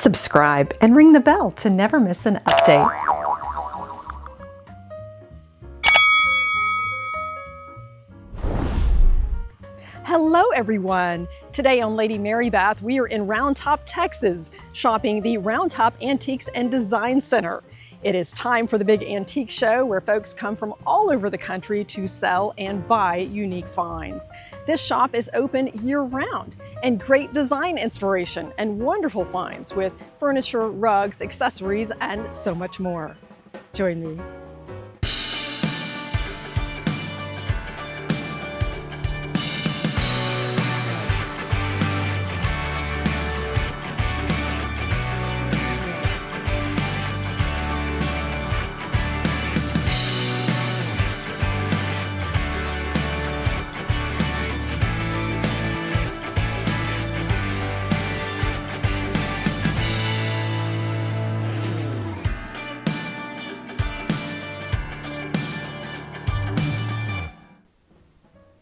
subscribe, and ring the bell to never miss an update. Hello everyone! Today on Lady Mary Bath, we are in Round Top, Texas, shopping the Round Top Antiques and Design Center. It is time for the big antique show where folks come from all over the country to sell and buy unique finds. This shop is open year-round and great design inspiration and wonderful finds with furniture, rugs, accessories, and so much more. Join me.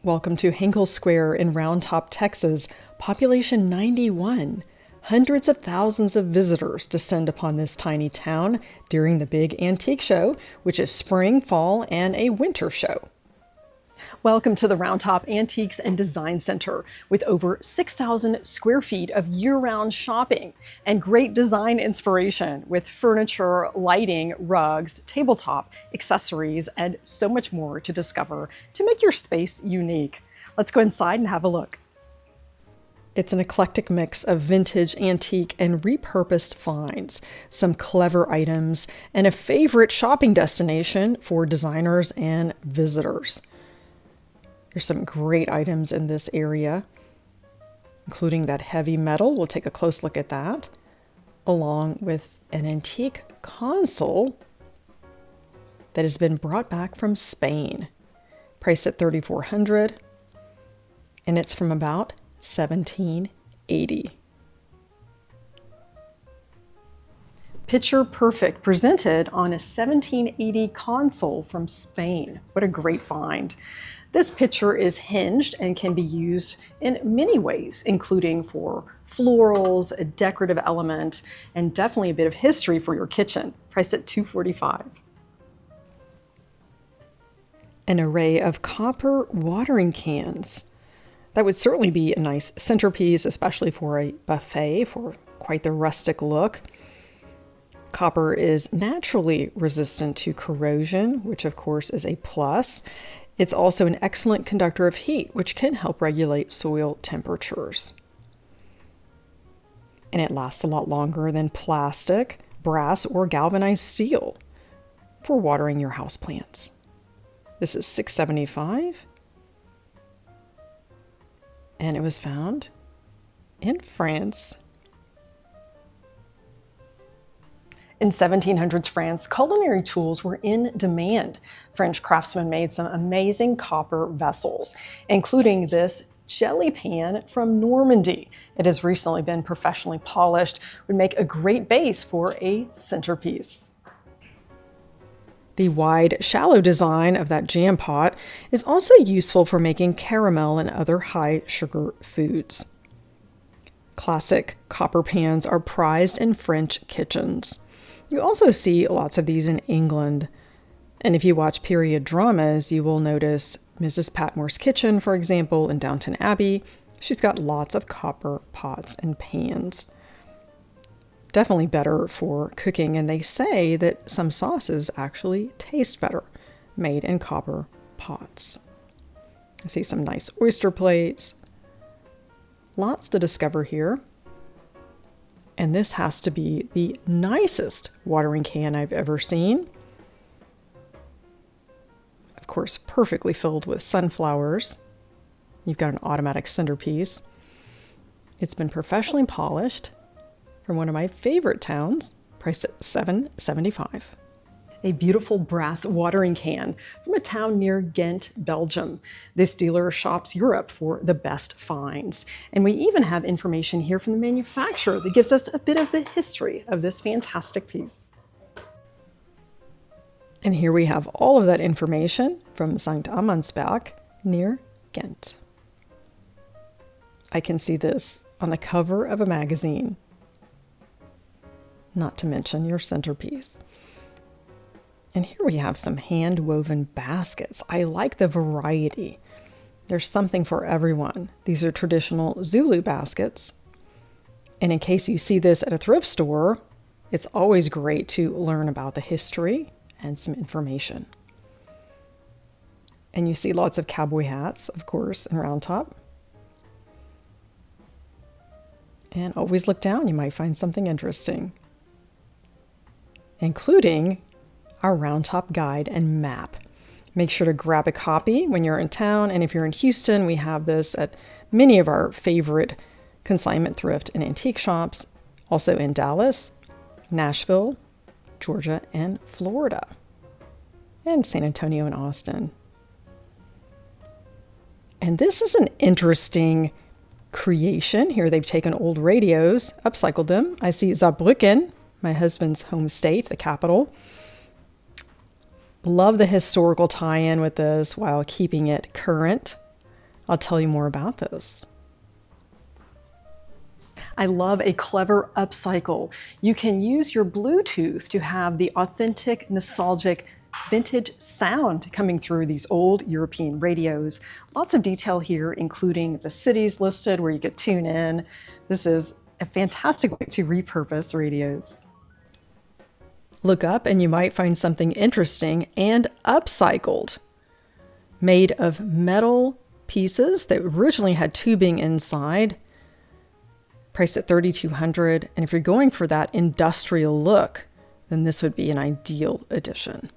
Welcome to Hinkle Square in Round Top, Texas, population 91. Hundreds of thousands of visitors descend upon this tiny town during the big antique show, which is spring, fall, and a winter show. Welcome to the Round Top Antiques and Design Center with over 6,000 square feet of year-round shopping and great design inspiration with furniture, lighting, rugs, tabletop, accessories, and so much more to discover to make your space unique. Let's go inside and have a look. It's an eclectic mix of vintage, antique, and repurposed finds, some clever items, and a favorite shopping destination for designers and visitors. There's some great items in this area, including that heavy metal. We'll take a close look at that, along with an antique console that has been brought back from Spain, priced at $3,400, and it's from about 1780. Picture perfect, presented on a 1780 console from Spain. What a great find. This picture is hinged and can be used in many ways, including for florals, a decorative element, and definitely a bit of history for your kitchen, priced at $245. An array of copper watering cans. That would certainly be a nice centerpiece, especially for a buffet, for quite the rustic look. Copper is naturally resistant to corrosion, which of course is a plus. It's also an excellent conductor of heat, which can help regulate soil temperatures. And it lasts a lot longer than plastic, brass, or galvanized steel for watering your houseplants. This is $675, and it was found in France. In 1700s France, culinary tools were in demand. French craftsmen made some amazing copper vessels, including this jelly pan from Normandy. It has recently been professionally polished, would make a great base for a centerpiece. The wide, shallow design of that jam pot is also useful for making caramel and other high sugar foods. Classic copper pans are prized in French kitchens. You also see lots of these in England. And if you watch period dramas, you will notice Mrs. Patmore's Kitchen, for example, in Downton Abbey. She's got lots of copper pots and pans. Definitely better for cooking, and they say that some sauces actually taste better made in copper pots. I see some nice oyster plates. Lots to discover here. And this has to be the nicest watering can I've ever seen. Of course, perfectly filled with sunflowers. You've got an automatic centerpiece. It's been professionally polished from one of my favorite towns, priced at $775. A beautiful brass watering can from a town near Ghent, Belgium. This dealer shops Europe for the best finds. And we even have information here from the manufacturer that gives us a bit of the history of this fantastic piece. And here we have all of that information from St. Amandsberg near Ghent. I can see this on the cover of a magazine. not to mention your centerpiece. And here we have some hand-woven baskets. I like the variety. There's something for everyone. These are traditional Zulu baskets. And in case you see this at a thrift store, it's always great to learn about the history and some information. And you see lots of cowboy hats, of course, in Round Top. And always look down, you might find something interesting, including our Round Top guide and map. Make sure to grab a copy when you're in town, and if you're in Houston, we have this at many of our favorite consignment thrift and antique shops, also in Dallas, Nashville, Georgia, and Florida, and San Antonio and Austin. And this is an interesting creation. Here they've taken old radios, upcycled them. I see Saarbrücken, my husband's home state, the capital. Love the historical tie-in with this while keeping it current. I'll tell you more about this. I love a clever upcycle. You can use your Bluetooth to have the authentic, nostalgic, vintage sound coming through these old European radios. Lots of detail here, including the cities listed where you could tune in. This is a fantastic way to repurpose radios. Look up and you might find something interesting and upcycled, made of metal pieces that originally had tubing inside, priced at $3,200. And if you're going for that industrial look, then this would be an ideal addition.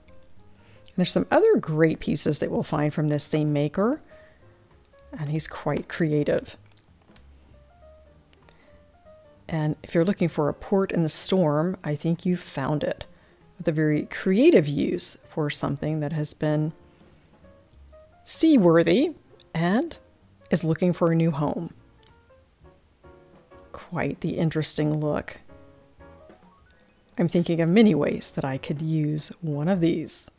And there's some other great pieces that we'll find from this same maker, and he's quite creative. And if you're looking for a port in the storm, I think you've found it, with a very creative use for something that has been seaworthy and is looking for a new home. Quite the interesting look. I'm thinking of many ways that I could use one of these.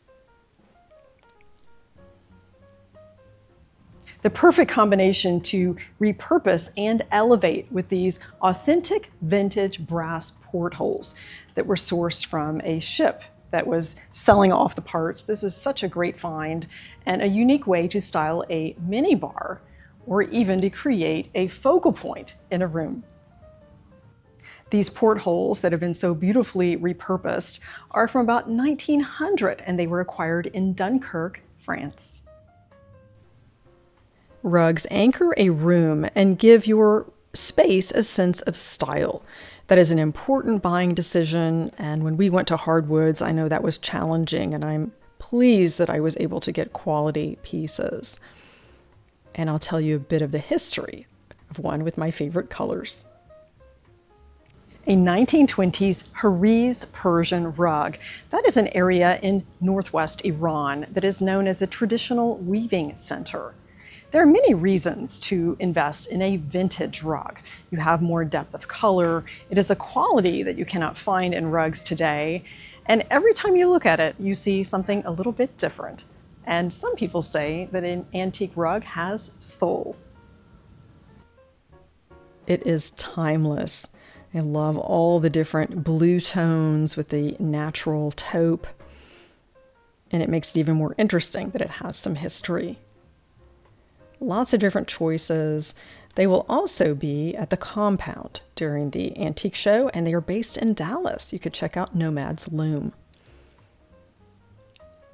The perfect combination to repurpose and elevate with these authentic vintage brass portholes that were sourced from a ship that was selling off the parts. This is such a great find and a unique way to style a mini bar or even to create a focal point in a room. These portholes that have been so beautifully repurposed are from about 1900 and they were acquired in Dunkirk, France. Rugs anchor a room and give your space a sense of style. That is an important buying decision, and when we went to hardwoods, I know that was challenging, and I'm pleased that I was able to get quality pieces. And I'll tell you a bit of the history of one with my favorite colors. A 1920s Hariz Persian rug. That is an area in northwest Iran that is known as a traditional weaving center. There are many reasons to invest in a vintage rug. You have more depth of color. It is a quality that you cannot find in rugs today. And every time you look at it, you see something a little bit different. And some people say that an antique rug has soul. It is timeless. I love all the different blue tones with the natural taupe. And it makes it even more interesting that it has some history. Lots of different choices. They will also be at the compound during the antique show, and they are based in Dallas. You could check out Nomad's Loom.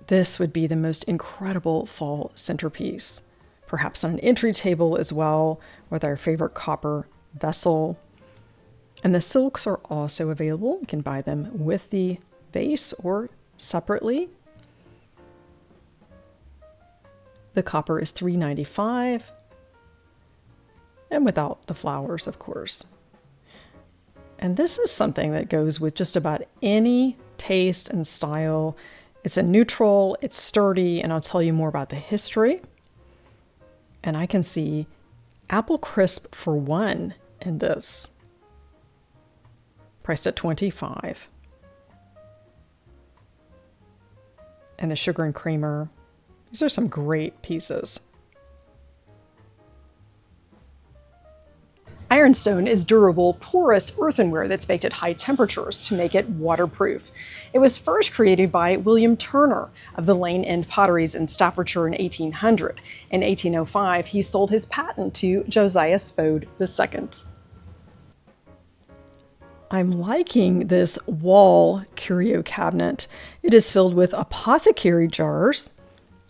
This would be the most incredible fall centerpiece, perhaps on an entry table as well, with our favorite copper vessel. And the silks are also available. You can buy them with the vase or separately. The copper is $3.95, and without the flowers, of course. And this is something that goes with just about any taste and style. It's a neutral, it's sturdy, and I'll tell you more about the history. And I can see apple crisp for $1 in this, priced at $25. And the sugar and creamer. These are some great pieces. I Ironstone is durable, porous earthenware that's baked at high temperatures to make it waterproof. It was first created by William Turner of the Lane End Potteries in Staffordshire in 1800. In 1805, he sold his patent to Josiah Spode II. I'm liking this wall curio cabinet. It is filled with apothecary jars,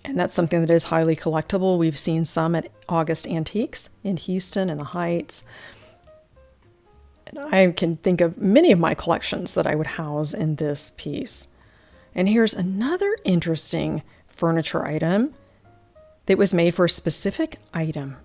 and that's something that is highly collectible. We've seen some at August Antiques in Houston and the Heights. And I can think of many of my collections that I would house in this piece. And here's another interesting furniture item that was made for a specific item.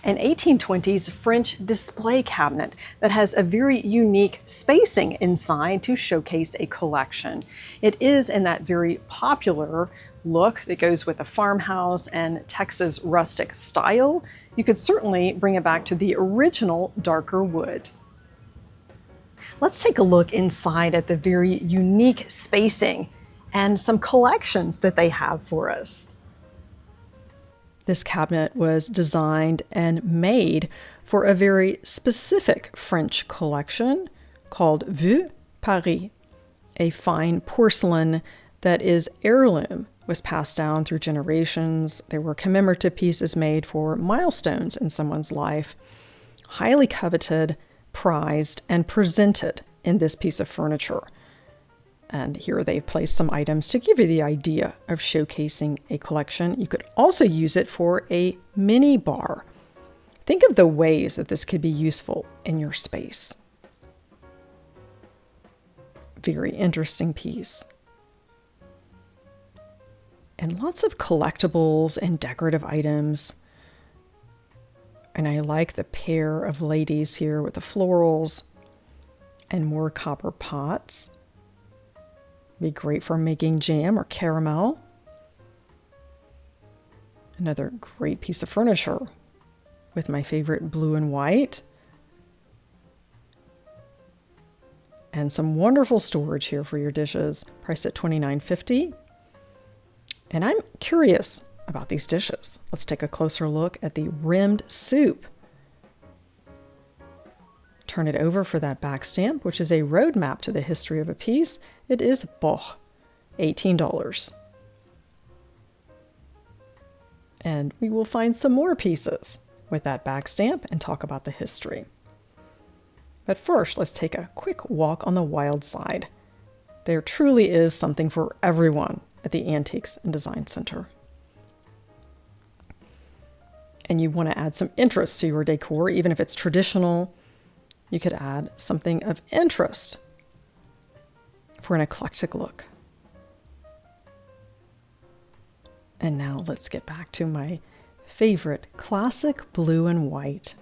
An 1820s French display cabinet that has a very unique spacing inside to showcase a collection. It is in that very popular look that goes with a farmhouse and Texas rustic style. You could certainly bring it back to the original darker wood. Let's take a look inside at the very unique spacing and some collections that they have for us. This cabinet was designed and made for a very specific French collection called Vieux Paris, a fine porcelain that is heirloom, was passed down through generations. There were commemorative pieces made for milestones in someone's life, highly coveted, prized, and presented in this piece of furniture. And here they've placed some items to give you the idea of showcasing a collection. You could also use it for a mini bar. Think of the ways that this could be useful in your space. Very interesting piece. And lots of collectibles and decorative items. And I like the pair of ladies here with the florals and more copper pots. Be great for making jam or caramel. Another great piece of furniture with my favorite blue and white. And some wonderful storage here for your dishes, priced at $29.50. And I'm curious about these dishes. Let's take a closer look at the rimmed soup. Turn it over for that back stamp, which is a roadmap to the history of a piece. It is Boch, $18. And we will find some more pieces with that back stamp and talk about the history. But first, let's take a quick walk on the wild side. There truly is something for everyone at the Antiques and Design Center. And you want to add some interest to your decor, even if it's traditional. You could add something of interest for an eclectic look. And now let's get back to my favorite classic blue and white.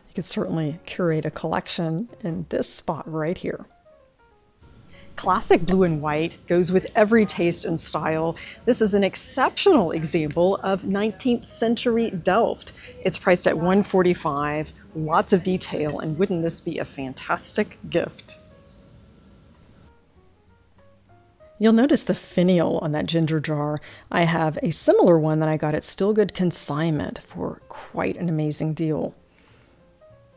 You could certainly curate a collection in this spot right here. Classic blue and white goes with every taste and style. This is an exceptional example of 19th century Delft. It's priced at $145, lots of detail, and wouldn't this be a fantastic gift? You'll notice the finial on that ginger jar. I have a similar one that I got at Still Good Consignment for quite an amazing deal.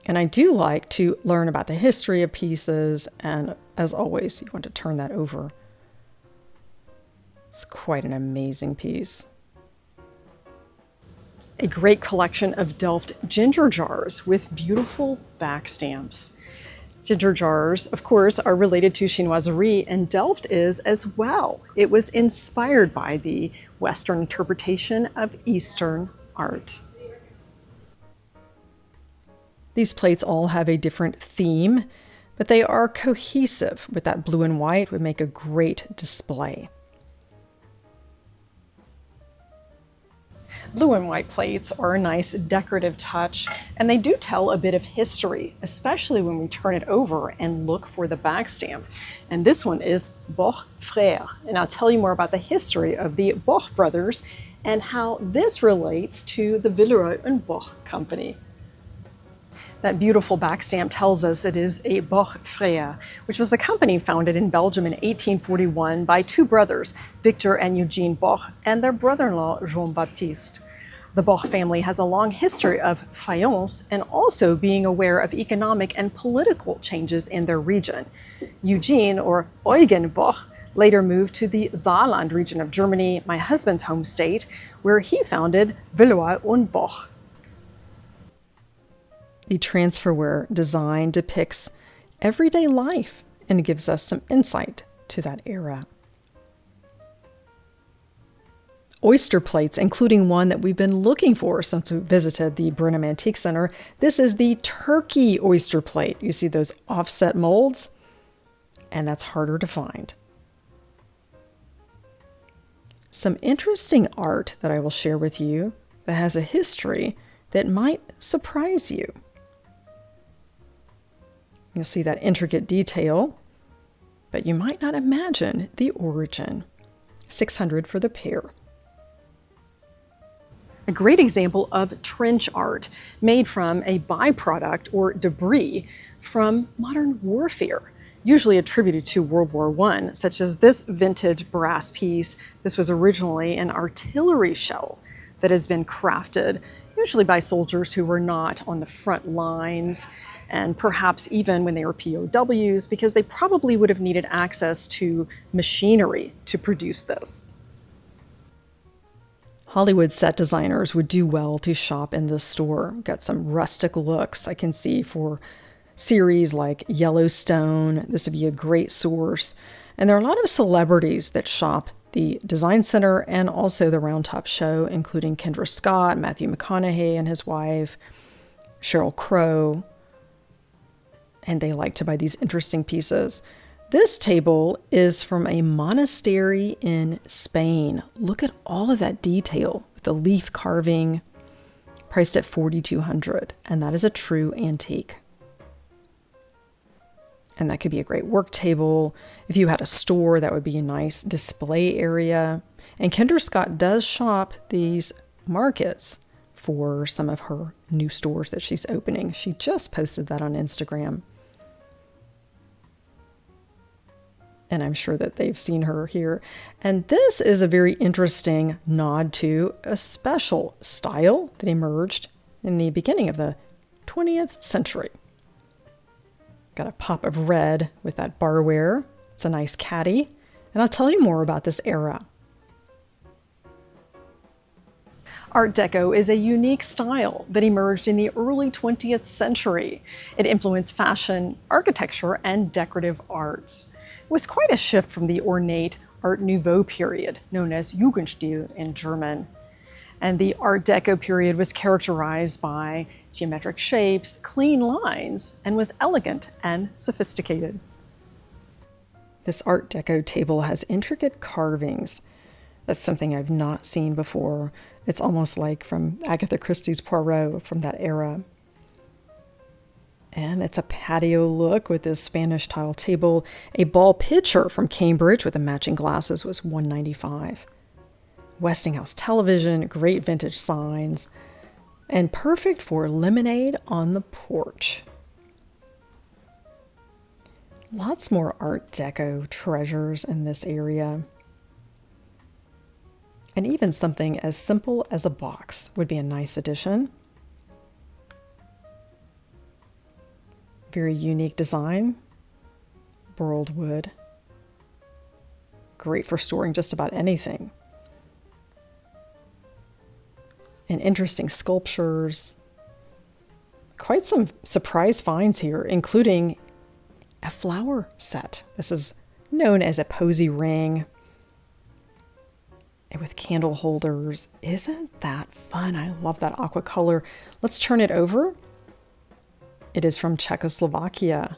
And I do like to learn about the history of pieces, and as always, you want to turn that over. It's quite an amazing piece. A great collection of Delft ginger jars with beautiful back stamps. Ginger jars, of course, are related to chinoiserie, and Delft is as well. It was inspired by the Western interpretation of Eastern art. These plates all have a different theme, but they are cohesive with that blue and white, would make a great display. Blue and white plates are a nice decorative touch, and they do tell a bit of history, especially when we turn it over and look for the back stamp. And this one is Boch Frères, and I'll tell you more about the history of the Boch brothers and how this relates to the Villeroy and Boch company. That beautiful back stamp tells us it is a Boch Frères, which was a company founded in Belgium in 1841 by two brothers, Victor and Eugene Boch, and their brother-in-law, Jean-Baptiste. The Boch family has a long history of faience and also being aware of economic and political changes in their region. Eugene, or Eugen Boch, later moved to the Saarland region of Germany, my husband's home state, where he founded Valois und Boch. The transferware design depicts everyday life and gives us some insight to that era. Oyster plates, including one that we've been looking for since we visited the Brenham Antique Center. This is the turkey oyster plate. You see those offset molds, and that's harder to find. Some interesting art that I will share with you that has a history that might surprise you. You'll see that intricate detail, but you might not imagine the origin. $600 for the pair. A great example of trench art made from a byproduct or debris from modern warfare, usually attributed to World War I, such as this vintage brass piece. This was originally an artillery shell that has been crafted, usually by soldiers who were not on the front lines, and perhaps even when they were POWs, because they probably would have needed access to machinery to produce this. Hollywood set designers would do well to shop in this store. Got some rustic looks I can see for series like Yellowstone. This would be a great source. And there are a lot of celebrities that shop the Design Center and also the Round Top Show, including Kendra Scott, Matthew McConaughey and his wife, Sheryl Crow. And they like to buy these interesting pieces. This table is from a monastery in Spain. Look at all of that detail with the leaf carving, priced at $4,200, and that is a true antique. And that could be a great work table. If you had a store, that would be a nice display area. And Kendra Scott does shop these markets for some of her new stores that she's opening. She just posted that on Instagram. And I'm sure that they've seen her here. And this is a very interesting nod to a special style that emerged in the beginning of the 20th century. Got a pop of red with that barware. It's a nice caddy. And I'll tell you more about this era. Art Deco is a unique style that emerged in the early 20th century. It influenced fashion, architecture, and decorative arts. It was quite a shift from the ornate Art Nouveau period, known as Jugendstil in German. And the Art Deco period was characterized by geometric shapes, clean lines, and was elegant and sophisticated. This Art Deco table has intricate carvings. That's something I've not seen before. It's almost like from Agatha Christie's Poirot from that era. And it's a patio look with this Spanish tile table. A ball pitcher from Cambridge with the matching glasses was $195. Westinghouse television, great vintage signs, and perfect for lemonade on the porch. Lots more Art Deco treasures in this area. And even something as simple as a box would be a nice addition. Very unique design, burled wood. Great for storing just about anything. And interesting sculptures. Quite some surprise finds here, including a flower set. This is known as a posy ring. And with candle holders. Isn't that fun? I love that aqua color. Let's turn it over. It is from Czechoslovakia.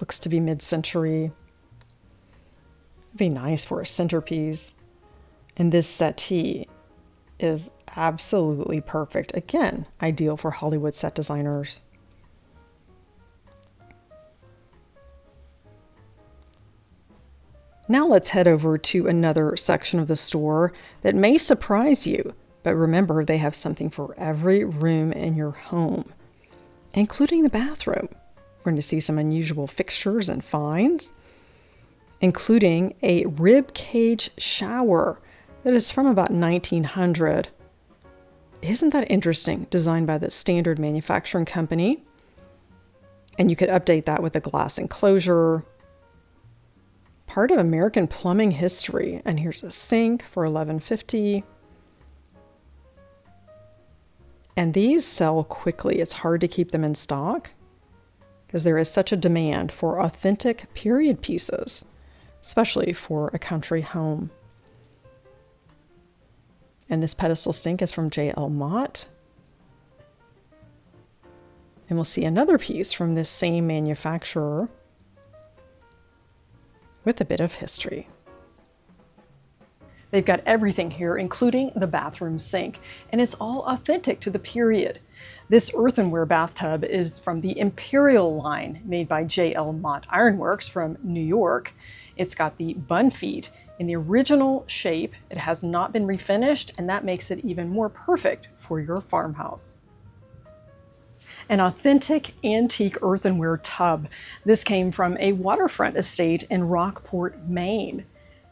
Looks to be mid-century. Be nice for a centerpiece. And this settee is absolutely perfect. Again, ideal for Hollywood set designers. Now let's head over to another section of the store that may surprise you. But remember, they have something for every room in your home, including the bathroom. We're going to see some unusual fixtures and finds, including a rib cage shower. that is from about 1900. Isn't that interesting? Designed by the Standard Manufacturing Company. And you could update that with a glass enclosure. Part of American plumbing history. And here's a sink for $11.50. And these sell quickly. It's hard to keep them in stock because there is such a demand for authentic period pieces, especially for a country home. And this pedestal sink is from J.L. Mott. And we'll see another piece from this same manufacturer with a bit of history. They've got everything here, including the bathroom sink, and it's all authentic to the period. This earthenware bathtub is from the Imperial line, made by J.L. Mott Ironworks from New York. It's got the bun feet in the original shape. It has not been refinished, and that makes it even more perfect for your farmhouse. An authentic antique earthenware tub. This came from a waterfront estate in Rockport, Maine.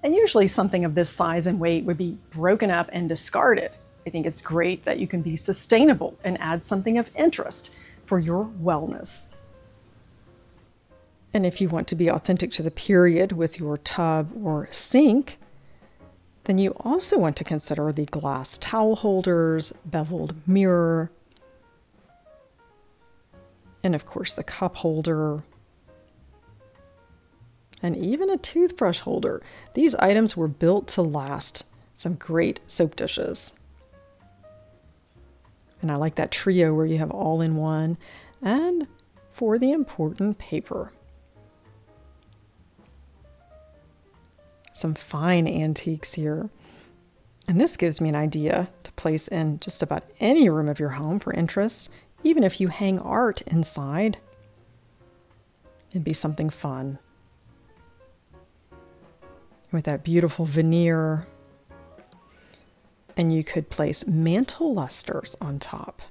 And usually something of this size and weight would be broken up and discarded. I think it's great that you can be sustainable and add something of interest for your wellness. And if you want to be authentic to the period with your tub or sink, then you also want to consider the glass towel holders, beveled mirror, and of course the cup holder, and even a toothbrush holder. These items were built to last. Some great soap dishes. And I like that trio where you have all in one, and for the important paper. Some fine antiques here. And this gives me an idea to place in just about any room of your home for interest, even if you hang art inside. It'd be something fun. With that beautiful veneer. And you could place mantle lusters on top.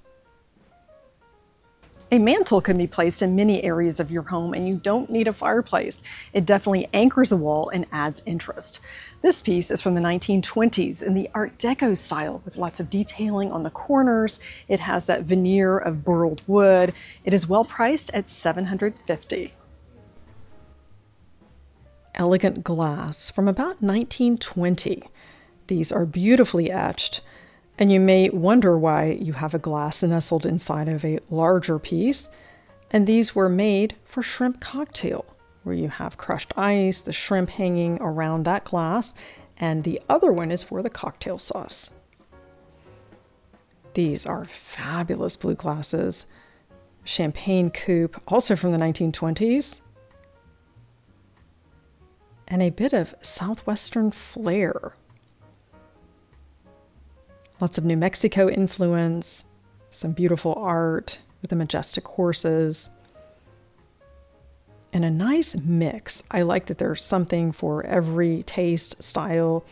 A mantle can be placed in many areas of your home, and you don't need a fireplace. It definitely anchors a wall and adds interest. This piece is from the 1920s in the Art Deco style with lots of detailing on the corners. It has that veneer of burled wood. It is well priced at $750. Elegant glass from about 1920. These are beautifully etched. And you may wonder why you have a glass nestled inside of a larger piece. And these were made for shrimp cocktail, where you have crushed ice, the shrimp hanging around that glass, and the other one is for the cocktail sauce. These are fabulous blue glasses. Champagne coupe, also from the 1920s. And a bit of southwestern flair. Lots of New Mexico influence, some beautiful art with the majestic horses, and a nice mix. I like that there's something for every taste, style.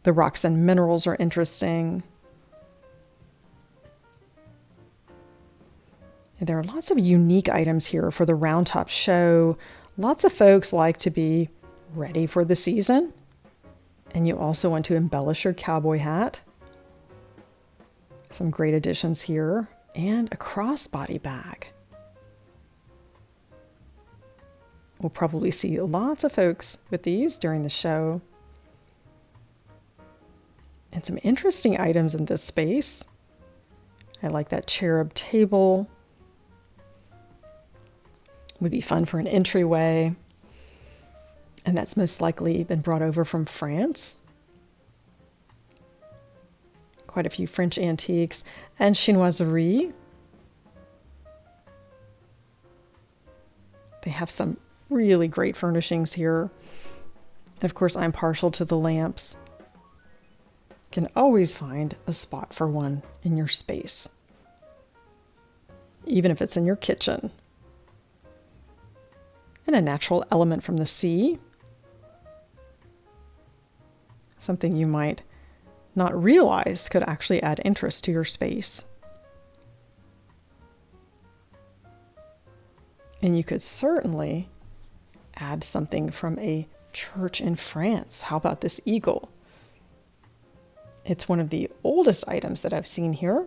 The rocks and minerals are interesting. And there are lots of unique items here for the Round Top show. Lots of folks like to be ready for the season, and you also want to embellish your cowboy hat. Some great additions here, and a crossbody bag. We'll probably see lots of folks with these during the show. And some interesting items in this space. I like that cherub table. Would be fun for an entryway. And that's most likely been brought over from France. Quite a few French antiques and chinoiserie. They have some really great furnishings here. And of course, I'm partial to the lamps. You can always find a spot for one in your space, even if it's in your kitchen. And a natural element from the sea. Something you might not realize could actually add interest to your space. And you could certainly add something from a church in France. How about this eagle? It's one of the oldest items that I've seen here,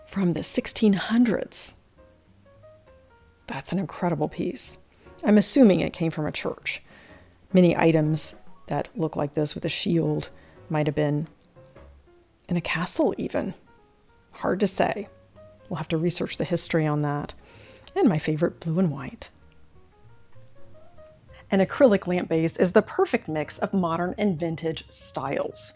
from the 1600s. That's an incredible piece. I'm assuming it came from a church. Many items that look like this with a shield might have been in a castle even. Hard to say. We'll have to research the history on that. And my favorite, blue and white. An acrylic lamp base is the perfect mix of modern and vintage styles.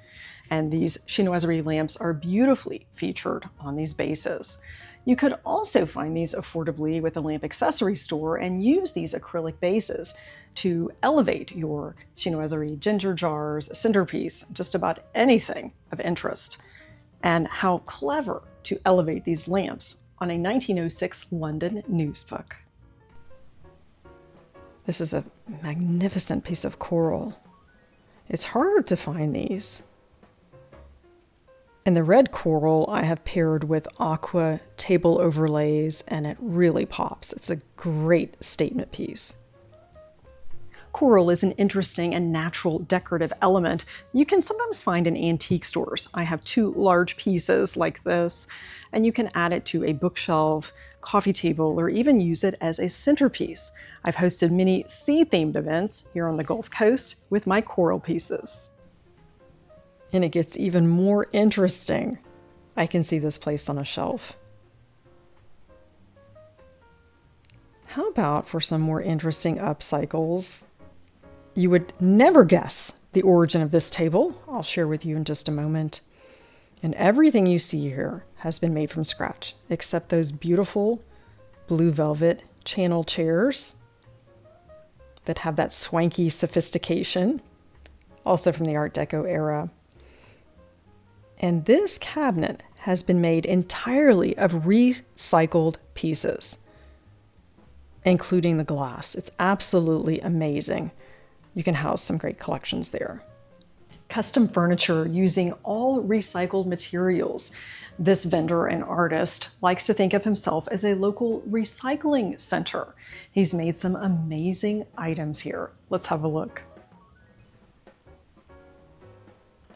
And these chinoiserie lamps are beautifully featured on these bases. You could also find these affordably with a lamp accessory store and use these acrylic bases to elevate your chinoiserie ginger jars, centerpiece, just about anything of interest. And how clever to elevate these lamps on a 1906 London newsbook. This is a magnificent piece of coral. It's harder to find these. And the red coral I have paired with aqua table overlays, and it really pops. It's a great statement piece. Coral is an interesting and natural decorative element you can sometimes find in antique stores. I have two large pieces like this, and you can add it to a bookshelf, coffee table, or even use it as a centerpiece. I've hosted many sea-themed events here on the Gulf Coast with my coral pieces. And it gets even more interesting. I can see this placed on a shelf. How about for some more interesting upcycles? You would never guess the origin of this table. I'll share with you in just a moment. And everything you see here has been made from scratch, except those beautiful blue velvet channel chairs that have that swanky sophistication, also from the Art Deco era. And this cabinet has been made entirely of recycled pieces, including the glass. It's absolutely amazing. You can house some great collections there. Custom furniture using all recycled materials. This vendor and artist likes to think of himself as a local recycling center. He's made some amazing items here. Let's have a look.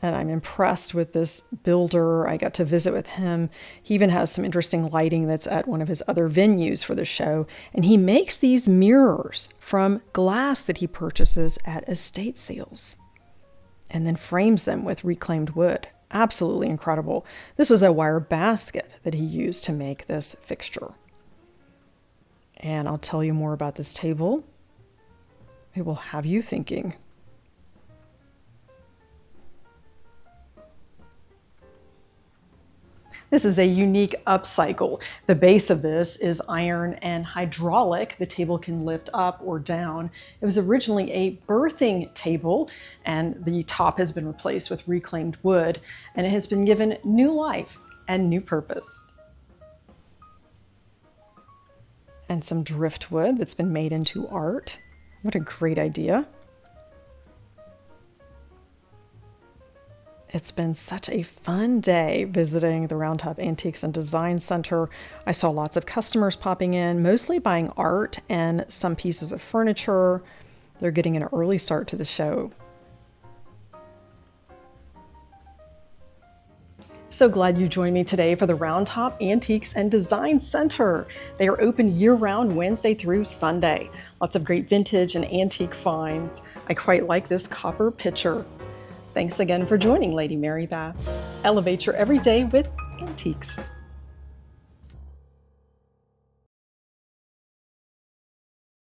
And I'm impressed with this builder. I got to visit with him. He even has some interesting lighting that's at one of his other venues for the show. And he makes these mirrors from glass that he purchases at estate sales and then frames them with reclaimed wood. Absolutely incredible. This was a wire basket that he used to make this fixture. And I'll tell you more about this table. It will have you thinking. This is a unique upcycle. The base of this is iron and hydraulic. The table can lift up or down. It was originally a birthing table, and the top has been replaced with reclaimed wood, and it has been given new life and new purpose. And some driftwood that's been made into art. What a great idea. It's been such a fun day visiting the Round Top Antiques and Design Center. I saw lots of customers popping in, mostly buying art and some pieces of furniture. They're getting an early start to the show. So glad you joined me today for the Round Top Antiques and Design Center. They are open year-round Wednesday through Sunday. Lots of great vintage and antique finds. I quite like this copper pitcher. Thanks again for joining Lady Mary Bath. Elevate your everyday with antiques.